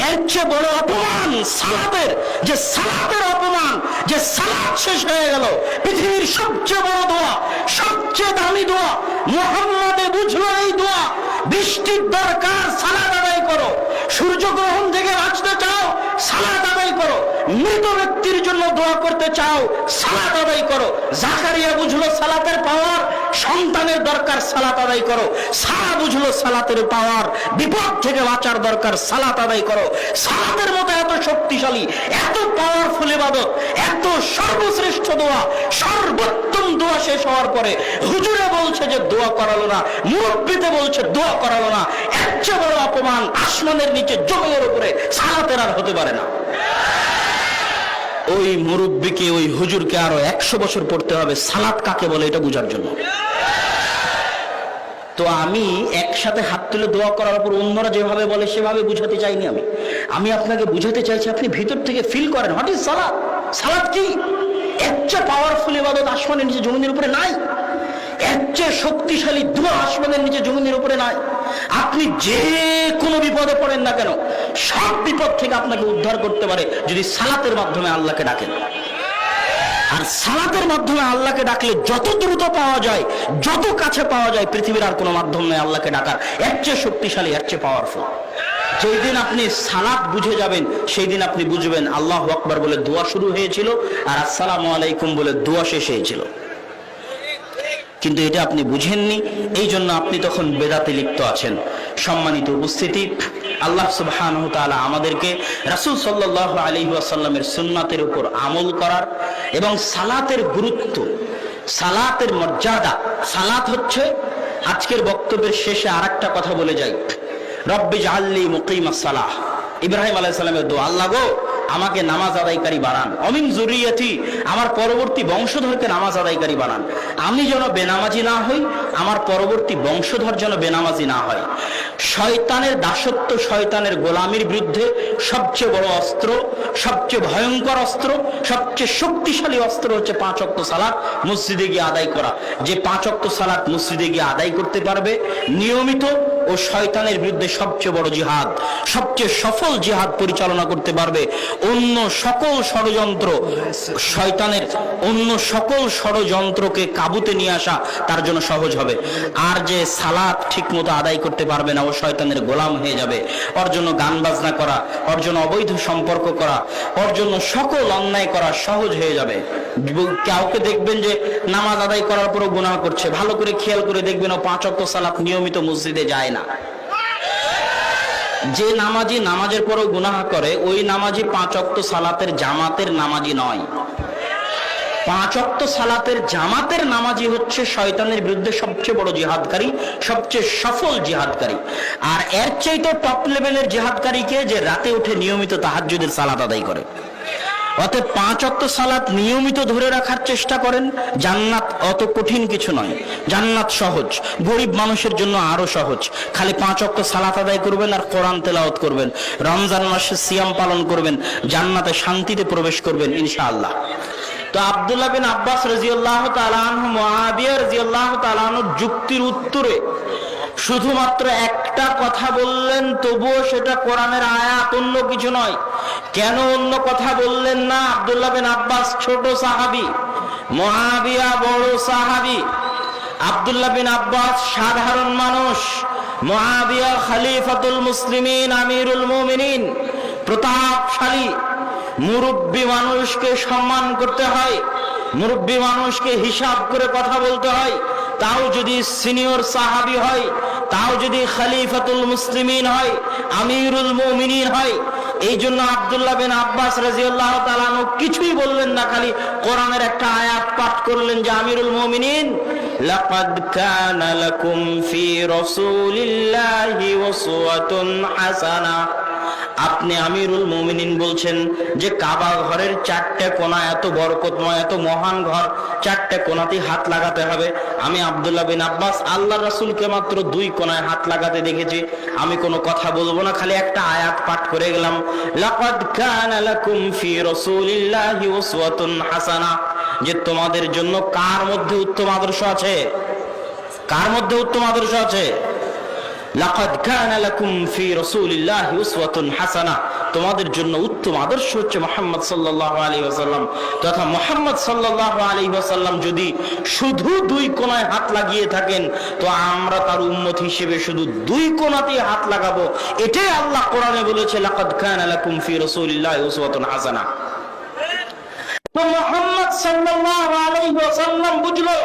এর চেয়ে বড় অপমান সালাতের, যে সালাতের অপমান, যে সালাত শেষ হয়ে গেল। পৃথিবীর সবচেয়ে বড় দোয়া, সবচেয়ে দামি দোয়া, মুহাম্মদে বুঝলো এই দোয়া। বৃষ্টির দরকার, সালাত আদায় করো। সূর্যগ্রহণ থেকে বাঁচতে চাও, সালাত আদায় করো। মৃত ব্যক্তির জন্য দোয়া করতে চাও, সালাত আদায় করো। জাকারিয়া বুঝলো সালাতের পাওয়ার, সন্তানের দরকার, সালাত আদায় করো। সারা বুঝলো সালাতের পাওয়ার, বিপদ থেকে বাঁচার দরকার, সালাত আদায় করো। সালাতের মতো এত শক্তিশালী, এত পাওয়ারফুল ইবাদত, এত সর্বশ্রেষ্ঠ দোয়া, সর্বোত্তম দোয়া শেষ হওয়ার পরে হুজুরে বলছে যে দোয়া করালো না, মুরব্বিতে বলছে দোয়া করালো না। এর চেয়ে বড় অপমান আসমানের নিচে জমিনের উপরে সালাতের আর হতে পারে না। ওই মুরব্বিকে, ওই হুজুরকে আরো 100 বছর পড়তে হবে সালাত কাকে বলে এটা বোঝার জন্য। তো আমি একসাথে হাত তুলে দোয়া করার পর অন্যরা যেভাবে বলে সেভাবে বুঝাতে চাইনি। আমি আপনাকে বুঝাতে চাইছি, আপনি ভিতর থেকে ফিল করেন হোয়াট ইজ সালাত। সালাত কি? এর চেয়ে পাওয়ারফুল ইবাদত আসমানের নিচে জমিনের উপরে নাই। এর চেয়ে শক্তিশালী দোয়া আসমানের নিচে জমিনের উপরে নাই। আপনি যে কোনো বিপদে পড়েন না কেন, সব বিপদ থেকে আপনাকে উদ্ধার করতে পারে যদি সালাতের মাধ্যমে আল্লাহকে ডাকেন। আর সালাতের মাধ্যমে আল্লাহকে ডাকলে যত দ্রুত পাওয়া যায়, যত কাছে পাওয়া যায়, পৃথিবীর আর কোনো মাধ্যম নেই আল্লাহকে ডাকার এর চেয়ে শক্তিশালী, এর চেয়ে পাওয়ারফুল। যেই দিন আপনি সালাত বুঝে যাবেন, সেই দিন আপনি বুঝবেন আল্লাহু আকবার বলে দোয়া শুরু হয়েছিল আর আসসালামু আলাইকুম বলে দোয়া শেষ হয়েছিল। কিন্তু এটা আপনি বুঝেননি, এই জন্য আপনি তখন বেদাতে লিপ্ত আছেন। সম্মানিত উপস্থিতি, আল্লাহ সুবহানাহু ওয়া তাআলা আমাদেরকে রাসূল সাল্লাল্লাহু আলাইহি ওয়াসাল্লামের সুন্নাতের উপর আমল করার এবং সালাতের গুরুত্ব, সালাতের মর্যাদা। সালাত হচ্ছে, আজকের বক্তব্যের শেষে আরেকটা কথা বলে যাই, রব্বি জাআলনি মুকিমাস সালাহ। ইব্রাহিম আলাইহিস সালামের দোয়া, আল্লাহ গো আমাকে নামাজ আদায়কারী বানান, অমিন যুররিয়াতি, আমার পরবর্তী বংশধরকে নামাজ আদায়কারী বানান। আমি যেন বেনামাজি না হই, আমার পরবর্তী বংশধর যেন বেনামাজি না হয়। শয়তানের দাসত্ব, শয়তানের গোলামির বিরুদ্ধে সবচেয়ে বড় অস্ত্র, সবচেয়ে ভয়ঙ্কর অস্ত্র, সবচেয়ে শক্তিশালী অস্ত্র হচ্ছে 5 ওয়াক্ত সালাত মসজিদে গিয়ে আদায় করা। যে 5 ওয়াক্ত সালাত মসজিদে গিয়ে আদায় করতে পারবে নিয়মিত, ও শয়তানের বিরুদ্ধে সবচেয়ে বড় জিহাদ, সবচেয়ে সফল জিহাদ পরিচালনা করতে পারবে। অন্য সকল ষড়যন্ত্র, শয়তানের অন্য সকল ষড়যন্ত্রকে কাবুতে নিয়ে আসা তার জন্য সহজ হবে। আর যে সালাত ঠিক মতো আদায় করতে পারবে না, ও শয়তানের গোলাম হয়ে যাবে। ওর জন্য গান বাজনা করা, ওর জন্য অবৈধ সম্পর্ক করা, ওর জন্য সকল অন্যায় করা সহজ হয়ে যাবে। কাউকে দেখবেন যে নামাজ আদায় করার পরও গুনাহ করছে, ভালো করে খেয়াল করে দেখবেন ও 5 ওয়াক্ত সালাত নিয়মিত মসজিদে যায় না। যে নামাজি নামাজের পরও গুনাহ করে, ওই নামাজি 5 ওয়াক্ত সালাতের জামাতের নামাজি নয়। 5 ওয়াক্ত সালাতের জামাতের নামাজি হচ্ছে শয়তানের বিরুদ্ধে সবচেয়ে বড় জিহাদকারী, সবচেয়ে সফল জিহাদকারী। আর এর চাইতে টপ লেভেলের জিহাদকারীকে যে রাতে উঠে নিয়মিত তাহাজ্জুদের সালাত আদায় করে। অতএব 5 ওয়াক্ত সালাত নিয়মিত ধরে রাখার চেষ্টা করেন। জান্নাত অত কঠিন কিছু নয়, জান্নাত সহজ, গরিব মানুষের জন্য আরো সহজ। খালি 5 ওয়াক্ত সালাত আদায় করবেন আর কোরআন তেলাওয়াত করবেন, রমজান মাসে সিয়াম পালন করবেন, জান্নাতে শান্তিতে প্রবেশ করবেন ইনশাআল্লাহ। তো আব্দুল্লাহ বিন আব্বাস রাদিয়াল্লাহু তাআলা আনহু মুআবিয়া রাদিয়াল্লাহু তাআলা আনহুর যুক্তির উত্তরে শুধুমাত্র একটা কথা বললেন, তবুও সেটা কোরআনের আয়াত, অন্য কিছু নয়। কেন অন্য কথা বললেন না? আব্দুল্লাহ বিন আব্বাস ছোট সাহাবী, মুআবিয়া বড় সাহাবী। আব্দুল্লাহ বিন আব্বাস সাধারণ মানুষ, মুআবিয়া খলিফাতুল মুসলিমিন, আমিরুল মুমিনিন, প্রতাপশালী। মুরব্বী মানুষকে সম্মান করতে হয়, মুরব্বী মানুষকে হিসাব করে কথা বলতে হয়। তাও যদি সিনিয়র সাহাবী হয়, তাও যদি খলিফাতুল মুসলিমিন হয়, আমিরুল মুমিনিন হয়। এই জন্য আব্দুল্লাহ বিন আব্বাস রাদিয়াল্লাহু তাআলা আনহু কিছুই বললেন না, খালি কোরআনের একটা আয়াত পাঠ করলেন যে আমিরুল মুমিনিন, লাকাদ কানা লাকুম ফি রাসূলিল্লাহি উসওয়াতুন হাসানা। আপনি আমিরুল মুমিনিন বলছেন যে কাবা ঘরের 4টে কোণা, এত বরকতময়, এত মহান ঘর, 4টে কোণাতেই হাত লাগাতে হবে। আমি আব্দুল্লাহ বিন আব্বাস আল্লাহর রাসূলকে মাত্র 2 কোণায় হাত লাগাতে দেখেছি। আমি কোনো কথা বলবো না, খালি একটা আয়াত পাঠ করে গেলাম, লাকাদ কানা লাকুম ফি রাসূলিল্লাহি উসওয়াতুন হাসানা। যে তোমাদের জন্য কার মধ্যে উত্তম আদর্শ আছে? কার মধ্যে উত্তম আদর্শ আছে? লাকাদ কানা লাকুম ফি রাসূলিল্লাহি উসওয়াতুন হাসানাহ, তোমাদের জন্য উত্তম আদর্শ হচ্ছে মুহাম্মদ সাল্লাল্লাহু আলাইহি ওয়াসাল্লাম। তথা মুহাম্মদ সাল্লাল্লাহু আলাইহি ওয়াসাল্লাম যদি শুধু দুই কোণায় হাত লাগিয়ে থাকেন, তো আমরা তার উম্মত হিসেবে শুধু দুই কোণাতেই হাত লাগাবো। এটাই আল্লাহ কোরআনে বলেছে, লাকাদ কানা লাকুম ফি রাসূলিল্লাহি উসওয়াতুন হাসানাহ। তো মুহাম্মদ সাল্লাল্লাহু আলাইহি ওয়াসাল্লাম বুঝলো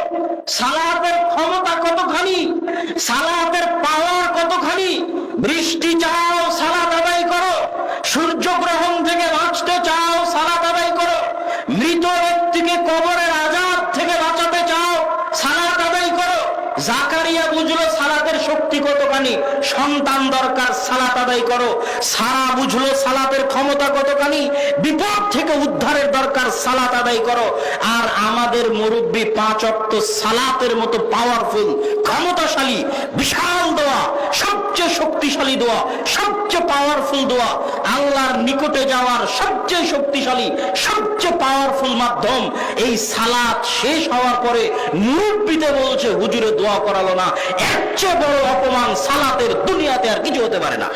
সালাতের ক্ষমতা কতখানি, সালাতের পাওয়ার কতখানি। বৃষ্টি চাও, সালাত আদায় করো। সূর্যগ্রহণ থেকে বাঁচতে চাও, সালাত আদায় করো। মৃত ব্যক্তিকে কবরের আযাব থেকে বাঁচাতে চাও, সালাত আদায় করো। জাকারিয়া বুঝলো সালাতের শক্তি কতখানি, সন্তান দরকার, সালাত আদায় করো। সারা বুঝলো সালাতের ক্ষমতা কতখানি, বিপদ থেকে উদ্ধারের দরকার, সালাত আদায় করো। আর আমাদের মুরব্বী 5 ওয়াক্ত সালাতের মতো পাওয়ারফুল, ক্ষমতাশালী, বিশাল দোয়া, সবচেয়ে শক্তিশালী দোয়া, সবচেয়ে পাওয়ারফুল দোয়া, আল্লাহর নিকটে যাওয়ার সবচেয়ে শক্তিশালী, সবচেয়ে পাওয়ারফুল মাধ্যম। এই সালাত শেষ হওয়ার পরে মুরব্বীতে বলছে হুজুরে দোয়া করালো না। এর চেয়ে বড় অপমান সালাতের দুনিয়াতে আর কিছু হতে পারে না।